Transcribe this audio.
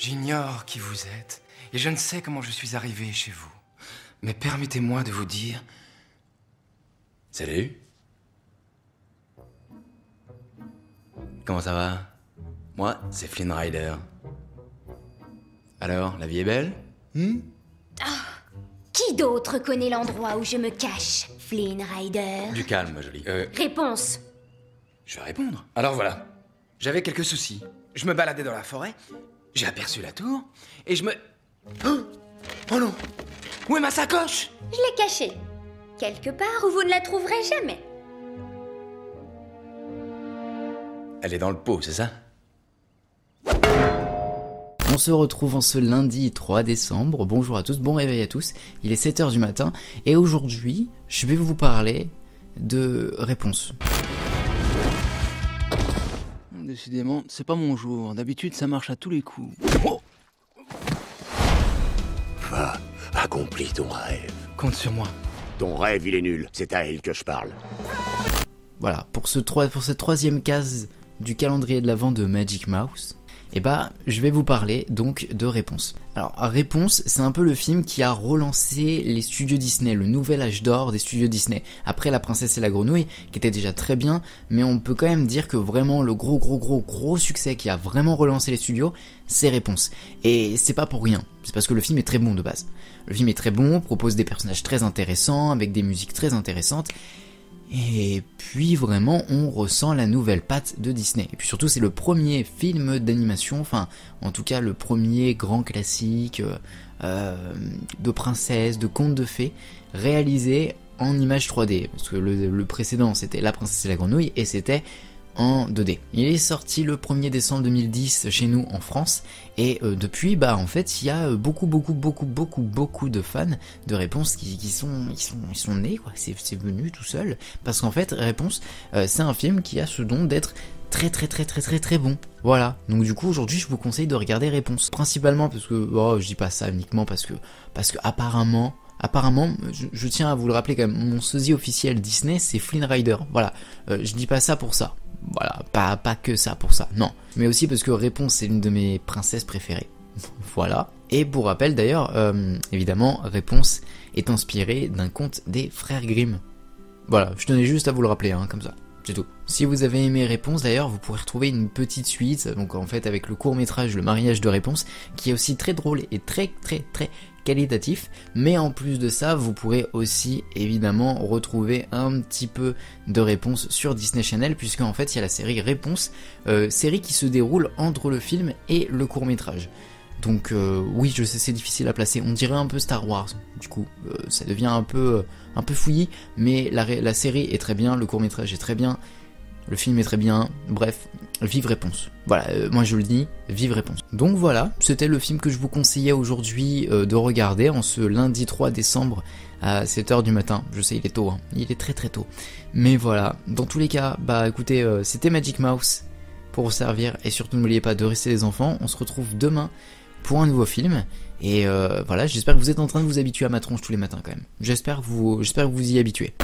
J'ignore qui vous êtes, et je ne sais comment je suis arrivé chez vous. Mais permettez-moi de vous dire... Salut. Comment ça va? Moi, c'est Flynn Rider. Alors, la vie est belle? Qui d'autre connaît l'endroit où je me cache, Flynn Rider? Du calme, ma jolie. Réponse. Je vais répondre. Alors voilà, j'avais quelques soucis. Je me baladais dans la forêt, j'ai aperçu la tour, et je me... Oh non! Où est ma sacoche? Je l'ai cachée. Quelque part où vous ne la trouverez jamais. Elle est dans le pot, c'est ça? On se retrouve en ce lundi 3 décembre, bonjour à tous, bon réveil à tous, il est 7h du matin, et aujourd'hui, je vais vous parler de réponses. Décidément, c'est pas mon jour, d'habitude ça marche à tous les coups. Oh, Va, accomplis ton rêve. Compte sur moi. Ton rêve, il est nul, c'est à elle que je parle. Voilà, pour cette troisième case du calendrier de l'Avent de Magic Mouse, et bah, je vais vous parler donc de Réponse. Alors, Réponse, c'est un peu le film qui a relancé les studios Disney, le nouvel âge d'or des studios Disney. Après La Princesse et la Grenouille, qui était déjà très bien, mais on peut quand même dire que vraiment le gros succès qui a vraiment relancé les studios, c'est Réponse. Et c'est pas pour rien, c'est parce que le film est très bon de base. Le film est très bon, propose des personnages très intéressants, avec des musiques très intéressantes, et puis vraiment on ressent la nouvelle patte de Disney. Et puis surtout c'est le premier film d'animation, enfin en tout cas le premier grand classique de princesse, de conte de fées, réalisé en image 3D. Parce que le précédent c'était La Princesse et la Grenouille et c'était en 2D. Il est sorti le 1er décembre 2010 chez nous en France et depuis bah en fait il y a beaucoup de fans de Réponse qui sont nés quoi, c'est venu tout seul parce qu'en fait Réponse c'est un film qui a ce don d'être très bon. Voilà, donc du coup aujourd'hui je vous conseille de regarder Réponse, principalement parce que je dis pas ça uniquement parce que apparemment, je tiens à vous le rappeler quand même, mon sosie officiel Disney c'est Flynn Rider, voilà, je dis pas ça pour ça, voilà, pas que ça pour ça, non, mais aussi parce que Réponse c'est l'une de mes princesses préférées, voilà, et pour rappel d'ailleurs, évidemment, Réponse est inspirée d'un conte des frères Grimm, voilà, je tenais juste à vous le rappeler, hein, comme ça. C'est tout. Si vous avez aimé Réponse d'ailleurs, vous pourrez retrouver une petite suite, donc en fait avec le court-métrage Le mariage de Réponse, qui est aussi très drôle et très qualitatif, mais en plus de ça, vous pourrez aussi évidemment retrouver un petit peu de Réponse sur Disney Channel, puisque en fait il y a la série Réponse, série qui se déroule entre le film et le court-métrage. Donc oui, je sais c'est difficile à placer, on dirait un peu Star Wars, du coup ça devient un peu fouillis, mais la série est très bien, le court-métrage est très bien, le film est très bien, bref, vive Réponse. Voilà, moi je le dis, vive Réponse. Donc voilà, c'était le film que je vous conseillais aujourd'hui de regarder en ce lundi 3 décembre à 7h du matin. Je sais il est tôt, hein. Il est très tôt, mais voilà, dans tous les cas, bah écoutez, c'était Magic Mouse pour vous servir, et surtout n'oubliez pas de rester les enfants, on se retrouve demain pour un nouveau film, et voilà, j'espère que vous êtes en train de vous habituer à ma tronche tous les matins quand même. J'espère que vous y habituez.